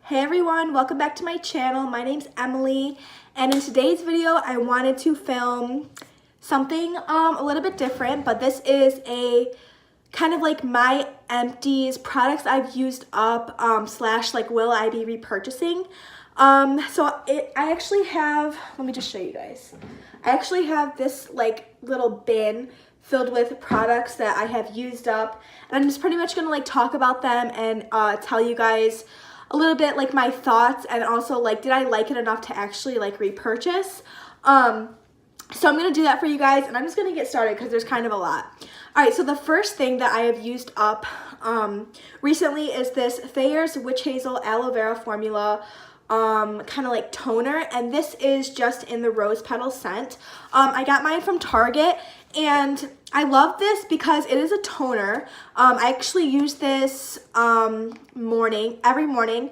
Hey everyone, welcome back to my channel. My name's Emily, and in today's video I wanted to film something a little bit different, but this is a kind of like my empties, products I've used up slash like will I be repurchasing. I actually have, let me just show you guys. I actually have this like little bin filled with products that I have used up, and I'm just pretty much gonna like talk about them and tell you guys a little bit like my thoughts, and also like did I like it enough to actually like repurchase. So I'm gonna do that for you guys, and I'm just gonna get started because there's kind of a lot. All right, so the first thing that I have used up recently is this Thayer's Witch Hazel Aloe Vera Formula kind of like toner, and this is just in the rose petal scent. I got mine from Target, and I love this because it is a toner. I actually use this every morning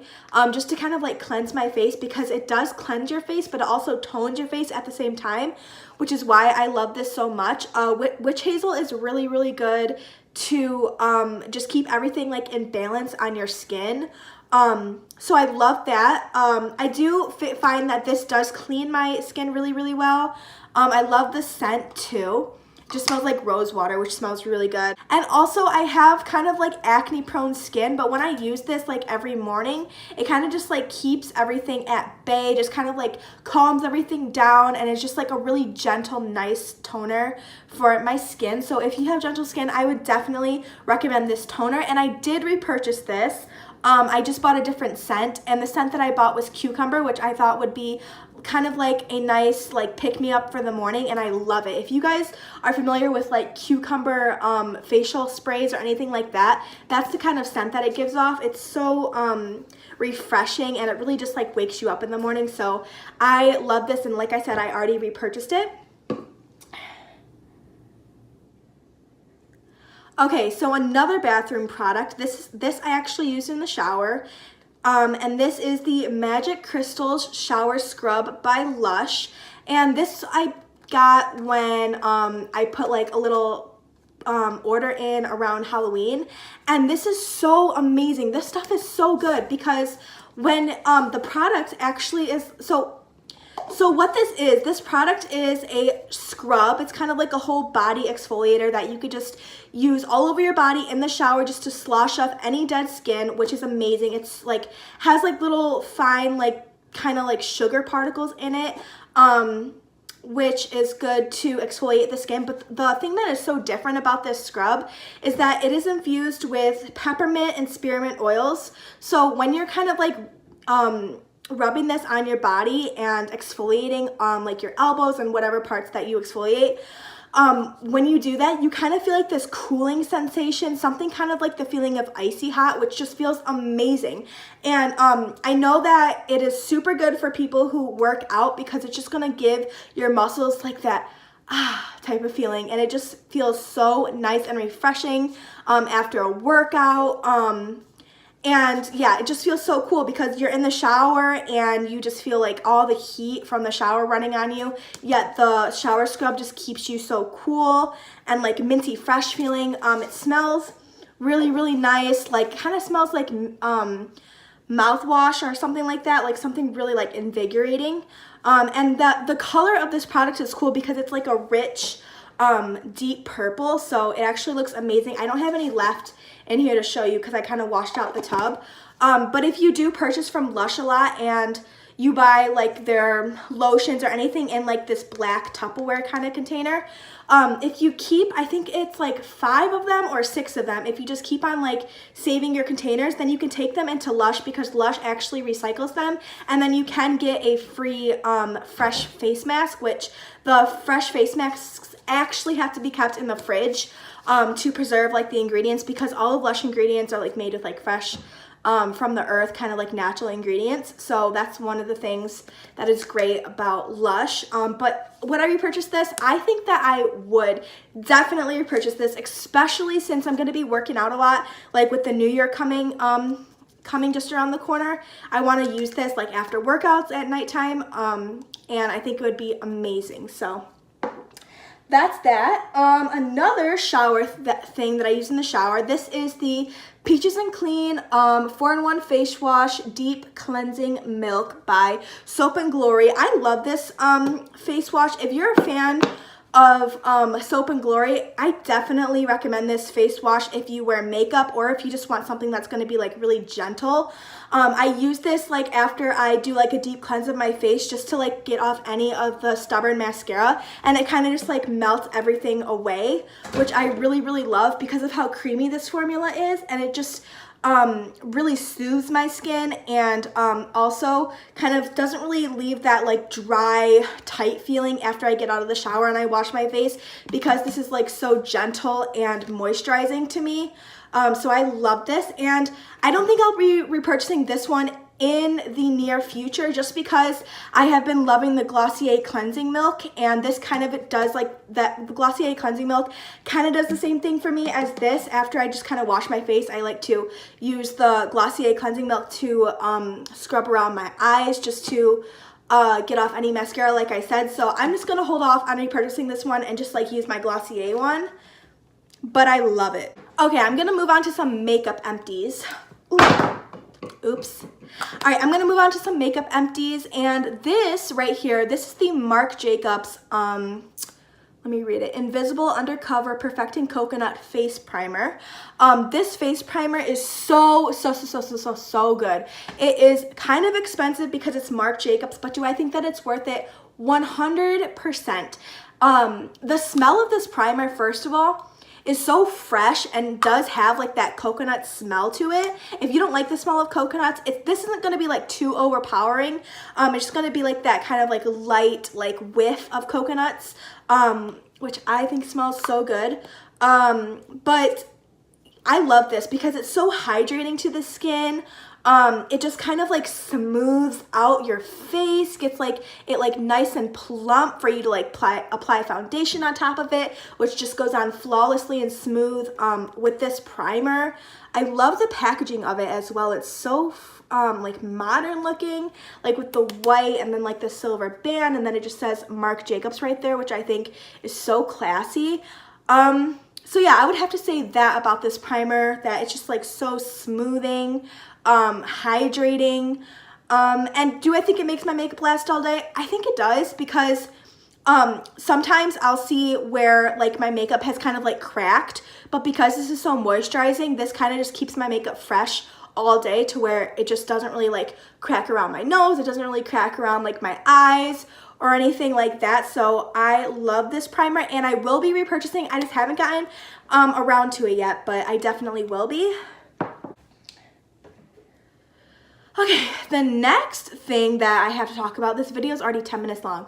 just to kind of like cleanse my face, because it does cleanse your face but it also tones your face at the same time, which is why I love this so much. Witch Hazel is really good to just keep everything like in balance on your skin. So I love that. I do find that this does clean my skin really well. I love the scent too. It just smells like rose water, which smells really good. And also I have kind of like acne prone skin, but when I use this like every morning, it kind of just like keeps everything at bay, just kind of like calms everything down, and it's just like a really gentle, nice toner for my skin. So if you have gentle skin, I would definitely recommend this toner, and I did repurchase this. I just bought a different scent, and the scent that I bought was cucumber, which I thought would be kind of like a nice like pick-me-up for the morning, and I love it. If you guys are familiar with like cucumber facial sprays or anything like that, that's the kind of scent that it gives off. It's so refreshing, and it really just like wakes you up in the morning. So I love this, and like I said, I already repurchased it. Okay, so another bathroom product, this I actually used in the shower, and this is the Magic Crystals Shower Scrub by Lush, and this I got when I put like a little order in around Halloween, and this is so amazing. This stuff is so good because when the product actually is, so what this product is a scrub. It's kind of like a whole body exfoliator that you could just use all over your body in the shower just to slosh off any dead skin, which is amazing. It's like, has like little fine, like kind of like sugar particles in it, which is good to exfoliate the skin. But the thing that is so different about this scrub is that it is infused with peppermint and spearmint oils. So when you're kind of like, rubbing this on your body and exfoliating like your elbows and whatever parts that you exfoliate, when you do that, you kind of feel like this cooling sensation, something kind of like the feeling of icy hot, which just feels amazing. And I know that it is super good for people who work out, because it's just gonna give your muscles like that type of feeling, and it just feels so nice and refreshing after a workout. And yeah, it just feels so cool because you're in the shower and you just feel like all the heat from the shower running on you, yet the shower scrub just keeps you so cool and like minty fresh feeling. It smells really nice, like kind of smells like mouthwash or something like that, like something really like invigorating. And the color of this product is cool because it's like a rich deep purple, so it actually looks amazing. I don't have any left in here to show you because I kind of washed out the tub, but if you do purchase from Lush a lot and you buy like their lotions or anything in like this black Tupperware kind of container, if you keep, I think it's like 5 of them or 6 of them, if you just keep on like saving your containers, then you can take them into Lush, because Lush actually recycles them, and then you can get a free fresh face mask, which the fresh face masks actually have to be kept in the fridge to preserve like the ingredients, because all of Lush ingredients are like made with like fresh from the earth, kind of like natural ingredients. So that's one of the things that is great about Lush. But would I repurchase this? I think that I would definitely repurchase this, especially since I'm going to be working out a lot, like with the new year coming just around the corner. I want to use this like after workouts at nighttime, and I think it would be amazing. So that's that. Another shower thing that I use in the shower, this is the Peaches and Clean 4-in-1 face wash deep cleansing milk by Soap and Glory. I love this face wash. If you're a fan of Soap and Glory, I definitely recommend this face wash if you wear makeup or if you just want something that's going to be like really gentle. I use this like after I do like a deep cleanse of my face just to like get off any of the stubborn mascara, and it kind of just like melts everything away, which I really love because of how creamy this formula is, and it just really soothes my skin, and also kind of doesn't really leave that like dry, tight feeling after I get out of the shower and I wash my face, because this is like so gentle and moisturizing to me. So I love this, and I don't think I'll be repurchasing this one in the near future just because I have been loving the Glossier cleansing milk, and this kind of does like that. The Glossier cleansing milk kind of does the same thing for me as this. After I just kind of wash my face, I like to use the Glossier cleansing milk to scrub around my eyes just to get off any mascara, like I said. So I'm just gonna hold off on repurchasing this one and just like use my Glossier one, but I love it. Okay, I'm gonna move on to some makeup empties. Oops. All right, I'm gonna move on to some makeup empties, and this right here, this is the Marc Jacobs, let me read it, Invisible Undercover Perfecting Coconut Face Primer. This face primer is so good. It is kind of expensive because it's Marc Jacobs, but do I think that it's worth it? 100%. The smell of this primer, first of all, is so fresh and does have like that coconut smell to it. If you don't like the smell of coconuts, this isn't going to be like too overpowering. It's just going to be like that kind of like light like whiff of coconuts, which I think smells so good. But I love this because it's so hydrating to the skin. It just kind of like smooths out your face, gets like it like nice and plump for you to like apply foundation on top of it, which just goes on flawlessly and smooth with this primer. I love the packaging of it as well. It's so like modern looking, like with the white and then like the silver band, and then it just says Marc Jacobs right there, which I think is so classy. So yeah, I would have to say that about this primer, that it's just like so smoothing, hydrating, and do I think it makes my makeup last all day? I think it does, because sometimes I'll see where like my makeup has kind of like cracked, but because this is so moisturizing, this kind of just keeps my makeup fresh all day, to where it just doesn't really like crack around my nose, it doesn't really crack around like my eyes or anything like that. So I love this primer, and I will be repurchasing. I just haven't gotten around to it yet, but I definitely will be. Okay, the next thing that I have to talk about, this video is already 10 minutes long.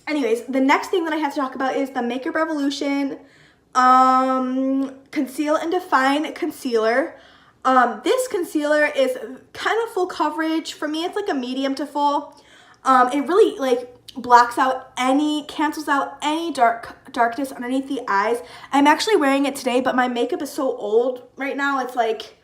Anyways, the next thing that I have to talk about is the Makeup Revolution Conceal and Define Concealer. This concealer is kind of full coverage. For me, it's like a medium to full. It really like blocks out cancels out any darkness underneath the eyes. I'm actually wearing it today, but my makeup is so old right now. It's like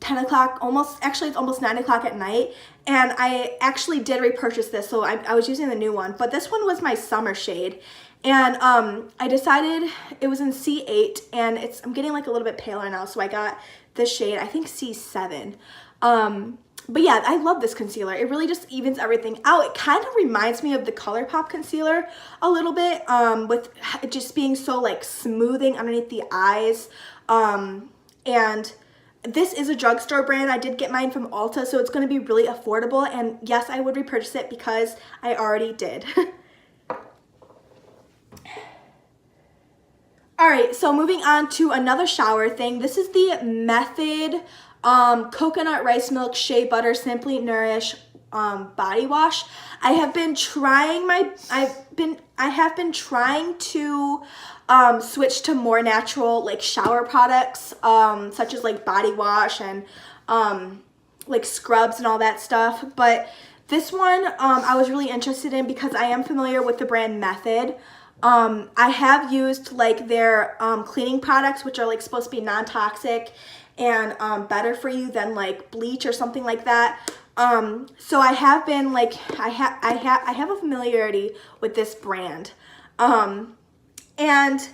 10 o'clock, actually it's almost 9 o'clock at night, and I actually did repurchase this, so I was using the new one, but this one was my summer shade, and I decided it was in C8, and I'm getting like a little bit paler now, so I got this shade, I think C7. But yeah, I love this concealer. It really just evens everything out. It kind of reminds me of the ColourPop concealer a little bit, with it just being so like smoothing underneath the eyes, and this is a drugstore brand. I did get mine from Ulta, so it's going to be really affordable, and yes, I would repurchase it because I already did. Alright, so moving on to another shower thing. This is the Method Coconut Rice Milk Shea Butter Simply Nourish body wash. I have been trying to switch to more natural like shower products, such as like body wash and like scrubs and all that stuff, but this one I was really interested in because I am familiar with the brand Method. I have used like their cleaning products, which are like supposed to be non-toxic and better for you than like bleach or something like that. So I have been like, I have a familiarity with this brand. And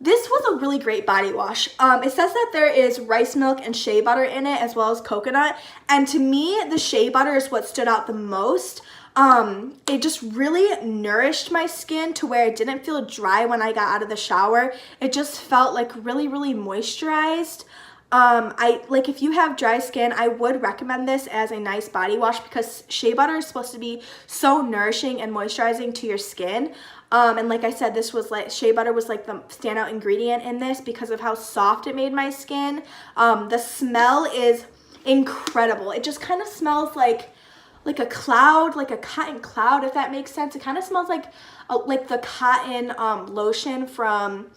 this was a really great body wash. It says that there is rice milk and shea butter in it, as well as coconut. And to me, the shea butter is what stood out the most. It just really nourished my skin to where it didn't feel dry when I got out of the shower. It just felt like really, really moisturized. If you have dry skin, I would recommend this as a nice body wash because shea butter is supposed to be so nourishing and moisturizing to your skin. And like I said, this was like, shea butter was like the standout ingredient in this because of how soft it made my skin. The smell is incredible. It just kind of smells like a cloud, like a cotton cloud, if that makes sense. It kind of smells like the cotton lotion from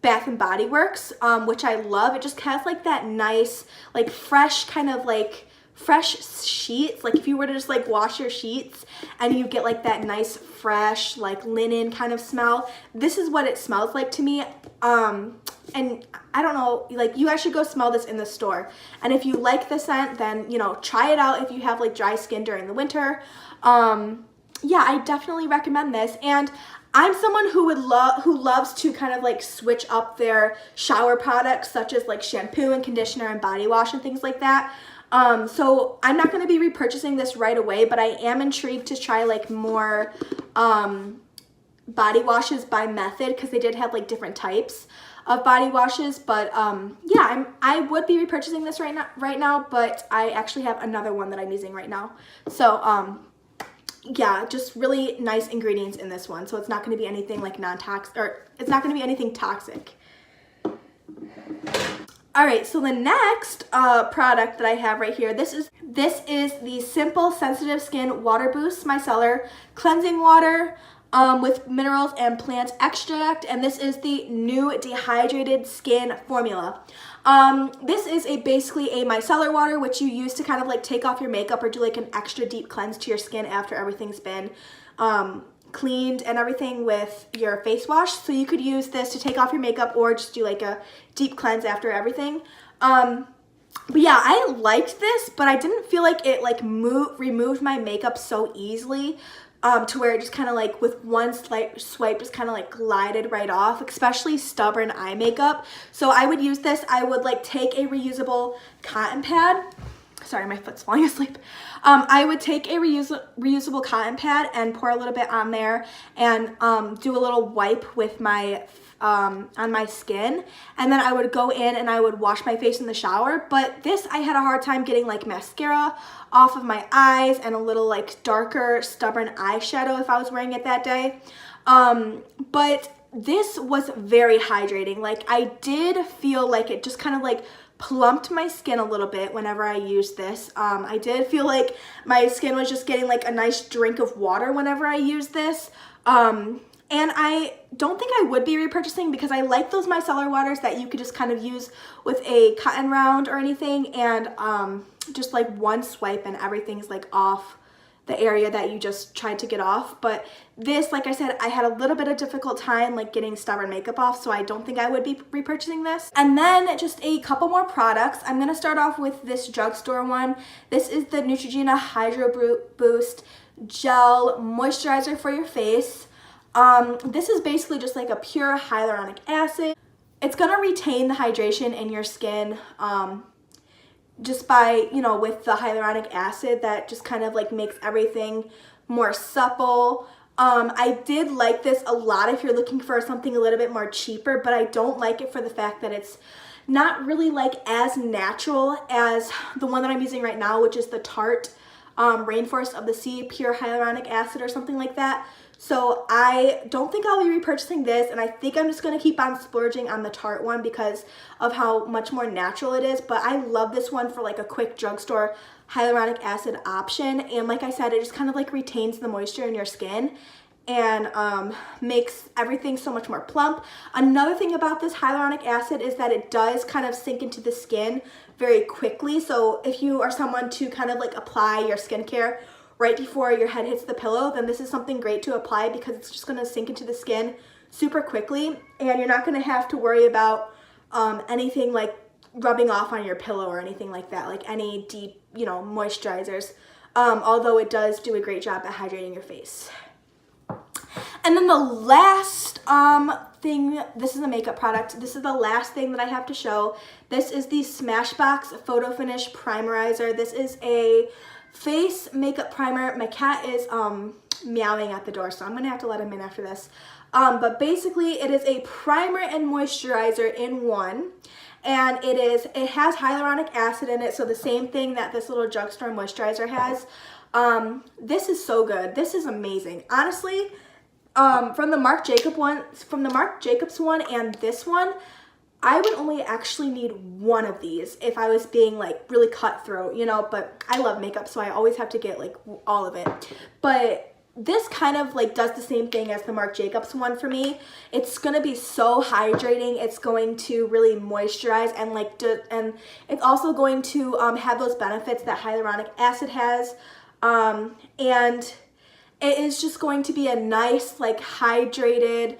Bath and Body Works, which I love. It just has like that nice, like fresh kind of like fresh sheets. Like if you were to just like wash your sheets and you get like that nice fresh like linen kind of smell, this is what it smells like to me. And I don't know, like you guys should go smell this in the store. And if you like the scent, then, you know, try it out if you have like dry skin during the winter. Yeah, I definitely recommend this. And I'm someone who loves to kind of like switch up their shower products, such as like shampoo and conditioner and body wash and things like that. So I'm not going to be repurchasing this right away, but I am intrigued to try like more body washes by Method, because they did have like different types of body washes. But yeah, I would be repurchasing this right now, but I actually have another one that I'm using right now. So yeah, just really nice ingredients in this one. So it's not going to be anything like non-toxic, or it's not going to be anything toxic. All right, so the next product that I have right here, this is the Simple Sensitive Skin Water Boost Micellar Cleansing Water with minerals and plant extract, and this is the new dehydrated skin formula. This is basically a micellar water, which you use to kind of like take off your makeup or do like an extra deep cleanse to your skin after everything's been cleaned and everything with your face wash. So you could use this to take off your makeup or just do like a deep cleanse after everything. But yeah, I liked this, but I didn't feel like it like removed my makeup so easily. To where it just kind of like with one swipe just kind of like glided right off, especially stubborn eye makeup. So I would use this. I would like take a reusable cotton pad. Sorry, my foot's falling asleep. I would take a reusable cotton pad and pour a little bit on there and do a little wipe with my on my skin, and then I would go in and I would wash my face in the shower. But this, I had a hard time getting like mascara off of my eyes and a little like darker stubborn eyeshadow if I was wearing it that day. But this was very hydrating. Like I did feel like it just kind of like plumped my skin a little bit whenever I used this. I did feel like my skin was just getting like a nice drink of water whenever I used this. And I don't think I would be repurchasing, because I like those micellar waters that you could just kind of use with a cotton round or anything, and just like one swipe and everything's like off the area that you just tried to get off. But this, like I said, I had a little bit of difficult time like getting stubborn makeup off, so I don't think I would be repurchasing this. And then just a couple more products. I'm gonna start off with this drugstore one. This is the Neutrogena Hydro Boost Gel Moisturizer for your face. This is basically just like a pure hyaluronic acid. It's gonna retain the hydration in your skin just by, you know, with the hyaluronic acid that just kind of like makes everything more supple. I did like this a lot if you're looking for something a little bit more cheaper, but I don't like it for the fact that it's not really like as natural as the one that I'm using right now, which is the Tarte Rainforest of the Sea Pure Hyaluronic Acid or something like that. So I don't think I'll be repurchasing this, and I think I'm just going to keep on splurging on the Tarte one because of how much more natural it is. But I love this one for like a quick drugstore hyaluronic acid option. And like I said, it just kind of like retains the moisture in your skin and makes everything so much more plump. Another thing about this hyaluronic acid is that it does kind of sink into the skin very quickly. So if you are someone to kind of like apply your skincare right before your head hits the pillow, then this is something great to apply because it's just gonna sink into the skin super quickly, and you're not gonna have to worry about anything like rubbing off on your pillow or anything like that, like any deep, you know, moisturizers, although it does do a great job at hydrating your face. And And then the last thing, this is a makeup product. This is the last thing that I have to show. This is the Smashbox Photo Finish Primerizer. This is a face makeup primer. My cat is meowing at the door, so I'm gonna have to let him in after this. But basically it is a primer and moisturizer in one. And it has hyaluronic acid in it, so the same thing that this little drugstore moisturizer has. This is so good. This is amazing. Honestly, from the Marc Jacobs one and this one, I would only actually need one of these if I was being like really cutthroat, you know, but I love makeup, so I always have to get like all of it. But this kind of like does the same thing as the Marc Jacobs one for me. It's gonna be so hydrating. It's going to really moisturize and and it's also going to have those benefits that hyaluronic acid has. And it is just going to be a nice like hydrated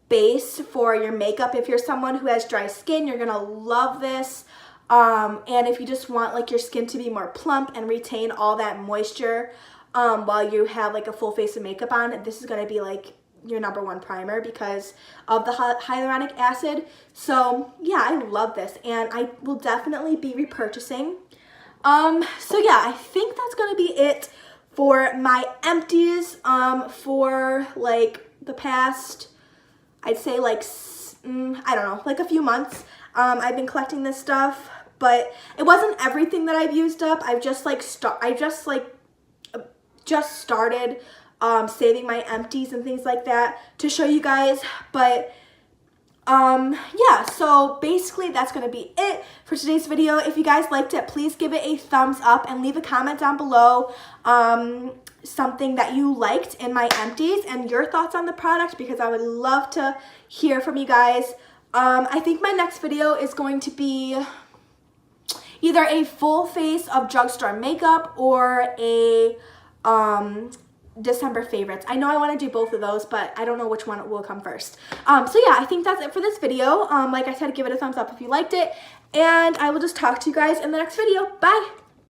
base for your makeup. If you're someone who has dry skin, you're gonna love this. And if you just want like your skin to be more plump and retain all that moisture while you have like a full face of makeup on, this is gonna be like your #1 primer because of the hyaluronic acid. So yeah, I love this and I will definitely be repurchasing. So yeah, I think that's gonna be it for my empties for like the past, I'd say like, I don't know, like a few months. I've been collecting this stuff, but it wasn't everything that I've used up. I've just like, just started saving my empties and things like that to show you guys. But yeah, so basically that's gonna be it for today's video. If you guys liked it, please give it a thumbs up and leave a comment down below something that you liked in my empties and your thoughts on the product, because I would love to hear from you guys. I think my next video is going to be either a full face of drugstore makeup or a December favorites. I know I want to do both of those, but I don't know which one will come first. So yeah, I think that's it for this video. Like I said, give it a thumbs up if you liked it, and I will just talk to you guys in the next video. Bye!